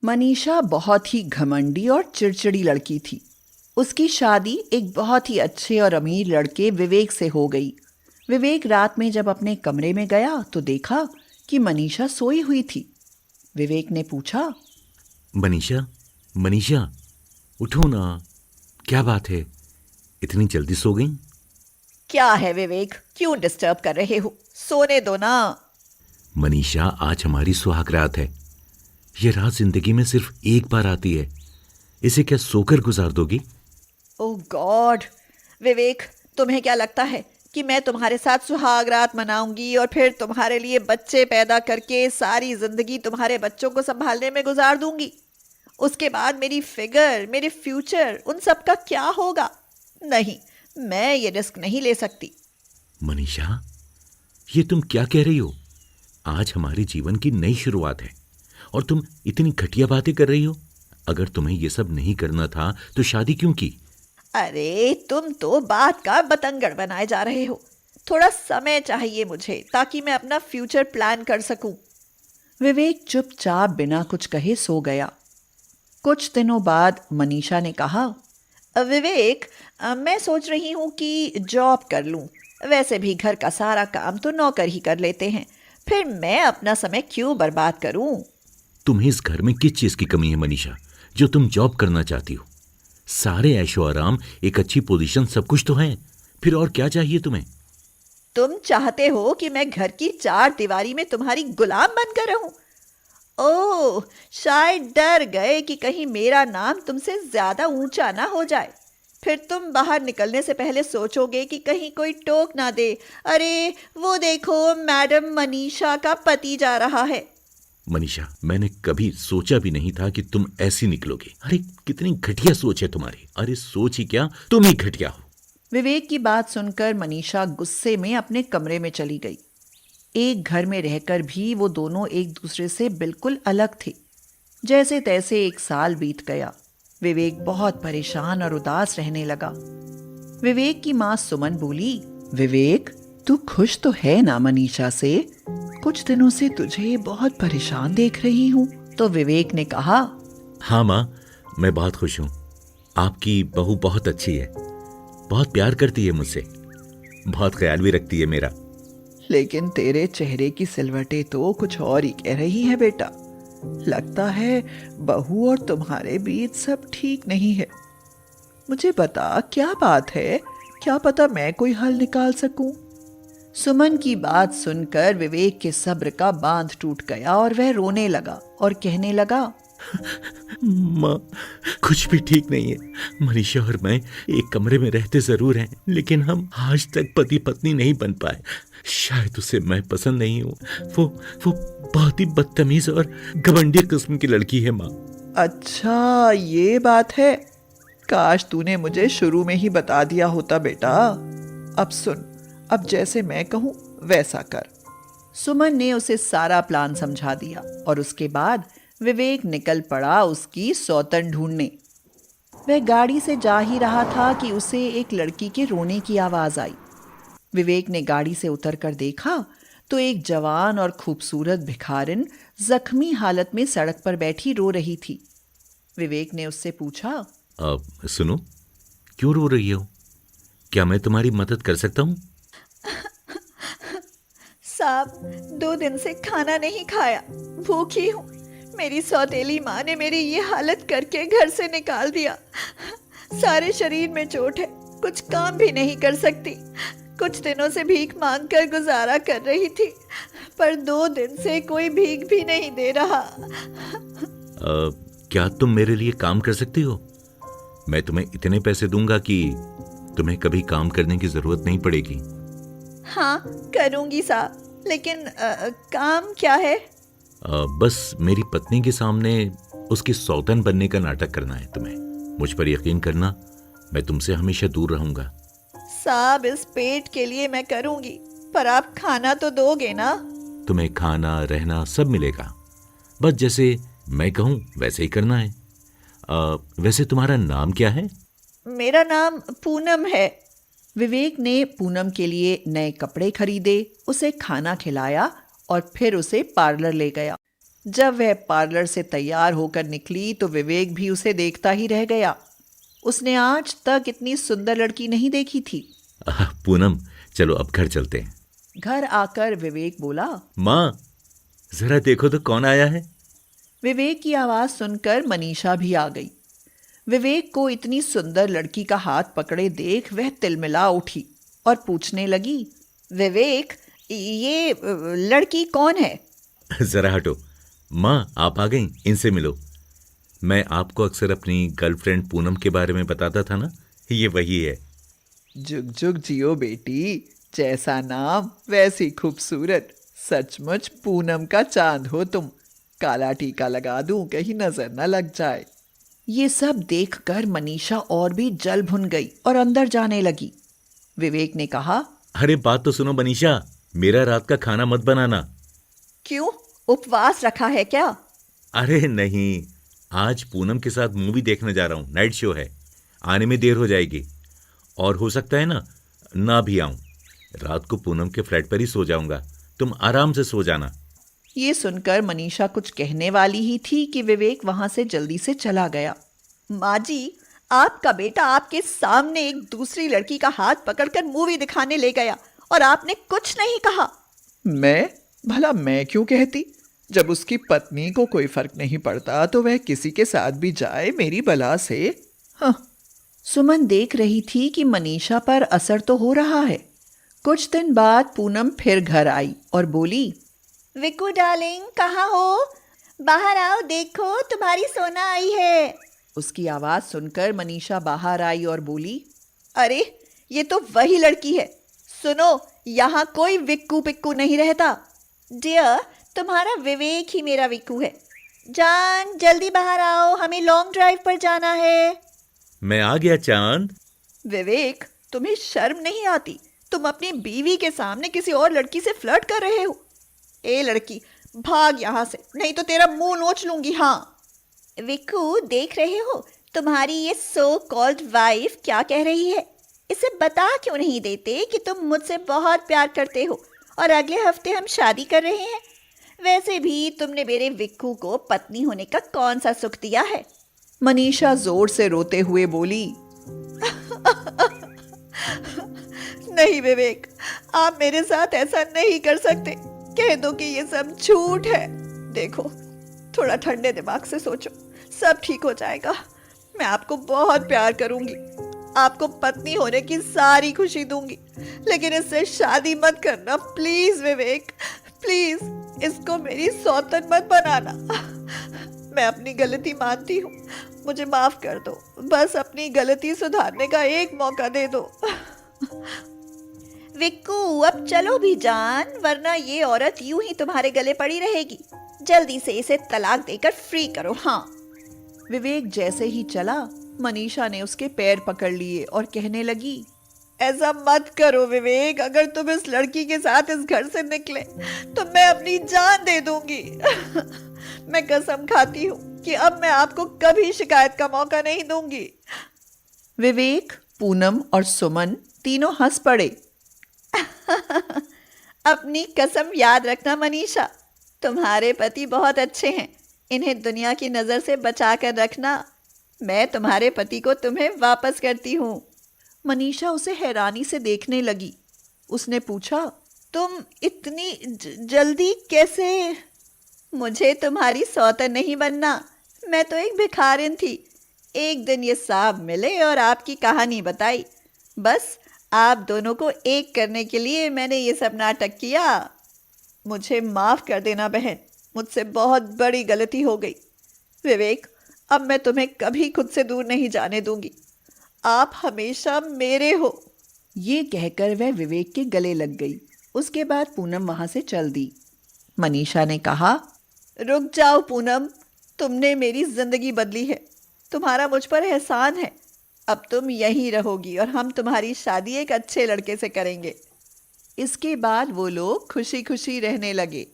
मनीषा बहुत ही घमंडी और चिड़चिड़ी लड़की थी। उसकी शादी एक बहुत ही अच्छे और अमीर लड़के विवेक से हो गई। विवेक रात में जब अपने कमरे में गया तो देखा कि मनीषा सोई हुई थी। विवेक ने पूछा, मनीषा, मनीषा, उठो ना। क्या बात है, इतनी जल्दी सो गई? क्या है विवेक, क्यों डिस्टर्ब कर रहे हो? सोने दो ना। मनीषा, आज हमारी सुहाग रात है। यह रात जिंदगी में सिर्फ एक बार आती है। इसे क्या सोकर गुजार दोगी? ओह गॉड, विवेक, तुम्हें क्या लगता है कि मैं तुम्हारे साथ सुहाग रात मनाऊंगी और फिर तुम्हारे लिए बच्चे पैदा करके सारी जिंदगी तुम्हारे बच्चों को संभालने में गुजार दूंगी? उसके बाद मेरी फिगर, मेरे फ्यूचर, उन सब का क्या होगा? नहीं, मैं ये रिस्क नहीं ले सकती। मनीषा, ये तुम क्या कह रही हो? आज हमारे जीवन की नई शुरुआत है और तुम इतनी घटिया बातें कर रही हो। अगर तुम्हें यह सब नहीं करना था तो शादी क्यों की? अरे तुम तो बात का बतंगड़ बनाए जा रहे हो। थोड़ा समय चाहिए मुझे ताकि मैं अपना फ्यूचर प्लान कर सकूं। विवेक चुपचाप बिना कुछ कहे सो गया। कुछ दिनों बाद मनीषा ने कहा, विवेक, मैं सोच रही हूँ कि जॉब कर लूँ। वैसे भी घर का सारा काम तो नौकर ही कर लेते हैं, फिर मैं अपना समय क्यों बर्बाद करूँ? तुम्हें इस घर में किस चीज की कमी है मनीषा, जो तुम जॉब करना चाहती हो? सारे ऐशो आराम, एक अच्छी पोजीशन, सब कुछ तो है। फिर और क्या चाहिए तुम्हें? तुम चाहते हो कि मैं घर की चार दीवारी में तुम्हारी गुलाम बनकर रहूं? ओह, शायद डर गए कि कहीं मेरा नाम तुमसे ज्यादा ऊंचा ना हो जाए। फिर तुम बाहर निकलने से पहले सोचोगे कि कहीं कोई टोक ना दे, अरे वो देखो मैडम मनीषा का पति जा रहा है। मनीषा, मैंने कभी सोचा भी नहीं था कि तुम ऐसी निकलोगे। अरे कितनी घटिया सोच है तुम्हारी। अरे सोच ही क्या, तुम ही घटिया हो। विवेक की बात सुनकर मनीषा गुस्से में अपने कमरे में चली गई। एक घर में रहकर भी वो दोनों एक दूसरे से बिल्कुल अलग थे। जैसे तैसे एक साल बीत गया। विवेक बहुत परेशान और उदास रहने लगा। विवेक की माँ सुमन बोली, विवेक, तू खुश तो है ना मनीषा से? कुछ दिनों से तुझे बहुत परेशान देख रही हूँ। तो विवेक ने कहा, हाँ माँ, मैं बहुत खुश हूँ। आपकी बहू बहुत अच्छी है, बहुत प्यार करती है मुझसे, बहुत ख्याल भी रखती है मेरा। लेकिन तेरे चेहरे की सिलवटें तो कुछ और ही कह रही है बेटा। लगता है बहू और तुम्हारे बीच सब ठीक नहीं है। मुझे बता, क्या बात है? क्या पता मैं कोई हल निकाल सकूं। सुमन की बात सुनकर विवेक के सब्र का बांध टूट गया और वह रोने लगा और कहने लगा, माँ, कुछ भी ठीक नहीं है। मनीषा और मैं एक कमरे में रहते जरूर हैं, लेकिन हम आज तक पति पत्नी नहीं बन पाए। शायद उसे मैं पसंद नहीं हूँ। वो बहुत ही बदतमीज और घमंडी किस्म की लड़की है माँ। अच्छा ये बात है। काश तूने मुझे शुरू में ही बता दिया होता बेटा। अब सुन, अब जैसे मैं कहूं वैसा कर। सुमन ने उसे सारा प्लान समझा दिया और उसके बाद विवेक निकल पड़ा उसकी सौतन ढूंढने। वह गाड़ी से जा ही रहा था कि उसे एक लड़की के रोने की आवाज आई। विवेक ने गाड़ी से उतरकर देखा तो एक जवान और खूबसूरत भिखारिन जख्मी हालत में सड़क पर बैठी रो रही थी। विवेक ने उससे पूछा, सुनो, क्यों रो रही हो? क्या मैं तुम्हारी मदद कर सकता हूँ? साहब, 2 दिन से खाना नहीं खाया, भूखी हूँ। मेरी सौतेली माँ ने मेरी ये हालत करके घर से निकाल दिया। सारे शरीर में चोट है, कुछ काम भी नहीं कर सकती। कुछ दिनों से भीख मांगकर गुजारा कर रही थी, पर 2 दिन से कोई भीख भी नहीं दे रहा। क्या तुम मेरे लिए काम कर सकती हो? मैं तुम्हें इतने पैसे दूंगा कि तुम्हें कभी काम करने की जरूरत नहीं पड़ेगी। हाँ करूंगी साहब, लेकिन काम क्या है? बस मेरी पत्नी के सामने उसकी सौतन बनने का नाटक करना है तुम्हें। मुझ पर यकीन करना, मैं तुमसे हमेशा दूर रहूंगा। साहब, इस पेट के लिए मैं करूंगी, पर आप खाना तो दोगे ना? तुम्हें खाना, रहना सब मिलेगा। बस जैसे मैं कहूं वैसे ही करना है। वैसे तुम्हारा नाम क्या है? मेरा नाम पूनम है। विवेक ने पूनम के लिए नए कपड़े खरीदे, उसे खाना खिलाया और फिर उसे पार्लर ले गया। जब वह पार्लर से तैयार होकर निकली तो विवेक भी उसे देखता ही रह गया। उसने आज तक इतनी सुंदर लड़की नहीं देखी थी। पूनम, चलो अब घर चलते हैं। घर आकर विवेक बोला, माँ, जरा देखो तो कौन आया है। विवेक की आवाज सुनकर मनीषा भी आ गई। विवेक को इतनी सुंदर लड़की का हाथ पकड़े देख वह तिलमिला उठी और पूछने लगी, विवेक, ये लड़की कौन है? जरा हटो। माँ, आप आ गई, इनसे मिलो। मैं आपको अक्सर अपनी गर्लफ्रेंड पूनम के बारे में बताता था ना, ये वही है। जुग जुग जियो बेटी, जैसा नाम वैसी खूबसूरत। सचमुच पूनम का चांद हो तुम। काला टीका लगा दूं, कहीं नजर न लग जाए। ये सब देखकर मनीषा और भी जल भुन गई और अंदर जाने लगी। विवेक ने कहा, अरे बात तो सुनो मनीषा, मेरा रात का खाना मत बनाना। क्यों, उपवास रखा है क्या? अरे नहीं, आज पूनम के साथ मूवी देखने जा रहा हूँ, नाइट शो है। आने में देर हो जाएगी और हो सकता है ना भी आऊं। रात को पूनम के फ्लैट पर ही सो जाऊंगा, तुम आराम से सो जाना। ये सुनकर मनीषा कुछ कहने वाली ही थी कि विवेक वहां से जल्दी से चला गया। माँ जी, आपका बेटा आपके सामने एक दूसरी लड़की का हाथ पकड़कर मूवी दिखाने ले गया और आपने कुछ नहीं कहा। मैं क्यों कहती? जब उसकी पत्नी को कोई फर्क नहीं पड़ता तो वह किसी के साथ भी जाए, मेरी बला से। हाँ। सुमन देख रही थी कि मनीषा पर असर तो हो रहा है। कुछ दिन बाद पूनम फिर घर आई और बोली, विक्कू डार्लिंग, कहाँ हो? बाहर आओ, देखो तुम्हारी सोना आई है। उसकी आवाज सुनकर मनीषा बाहर आई और बोली, अरे ये तो वही लड़की है। सुनो, यहाँ कोई विक्कू पिक्कू नहीं रहता। डियर, तुम्हारा विवेक ही मेरा विक्कू है। जान, जल्दी बाहर आओ, हमें लॉन्ग ड्राइव पर जाना है। मैं आ गया चांद। विवेक, तुम्हें शर्म नहीं आती? तुम अपनी बीवी के सामने किसी और लड़की से फ्लर्ट कर रहे हो। ए लड़की, भाग यहाँ से, नहीं तो तेरा मुंह नोच लूंगी। हाँ विक्कू, देख रहे हो तुम्हारी ये सो कॉल्ड वाइफ क्या कह रही है? इसे बता क्यों नहीं देते कि तुम मुझसे बहुत प्यार करते हो और अगले हफ्ते हम शादी कर रहे हैं? वैसे भी तुमने मेरे विक्कू को पत्नी होने का कौन सा सुख दिया है? मनीषा जोर से रोते हुए बोली, नहीं विवेक, आप मेरे साथ ऐसा नहीं कर सकते। कह दो कि ये सब झूठ है। देखो, थोड़ा ठंडे दिमाग से सोचो, सब ठीक हो जाएगा। मैं आपको बहुत प्यार करूंगी, आपको पत्नी होने की सारी खुशी दूंगी, लेकिन इससे शादी मत करना प्लीज विवेक, प्लीज। इसको मेरी सौतन मत बनाना। मैं अपनी गलती मानती हूँ, मुझे माफ कर दो। बस अपनी गलती सुधारने का एक मौका दे दो। विक्कू, अब चलो भी जान, वरना ये औरत यूं ही तुम्हारे गले पड़ी रहेगी। जल्दी से इसे तलाक देकर फ्री करो। हाँ। विवेक जैसे ही चला, मनीषा ने उसके पैर पकड़ लिए और कहने लगी, ऐसा मत करो विवेक। अगर तुम इस लड़की के साथ इस घर से निकले तो मैं अपनी जान दे दूंगी। मैं कसम खाती हूँ कि अब मैं आपको कभी शिकायत का मौका नहीं दूंगी। विवेक, पूनम और सुमन तीनों हंस पड़े। अपनी कसम याद रखना मनीषा, तुम्हारे पति बहुत अच्छे हैं, इन्हें दुनिया की नजर से बचा कर रखना। मैं तुम्हारे पति को तुम्हें वापस करती हूँ। मनीषा उसे हैरानी से देखने लगी। उसने पूछा, तुम इतनी जल्दी कैसे? मुझे तुम्हारी सौतन नहीं बनना, मैं तो एक भिखारिन थी। एक दिन ये साहब मिले और आपकी कहानी बताई। बस आप दोनों को एक करने के लिए मैंने ये सब नाटक किया। मुझे माफ़ कर देना बहन, मुझसे बहुत बड़ी गलती हो गई। विवेक, अब मैं तुम्हें कभी खुद से दूर नहीं जाने दूंगी। आप हमेशा मेरे हो। ये कहकर वह विवेक के गले लग गई। उसके बाद पूनम वहाँ से चल दी। मनीषा ने कहा, रुक जाओ पूनम, तुमने मेरी जिंदगी बदली है, तुम्हारा मुझ पर एहसान है। अब तुम यहीं रहोगी और हम तुम्हारी शादी एक अच्छे लड़के से करेंगे। इसके बाद वो लोग खुशी खुशी रहने लगे।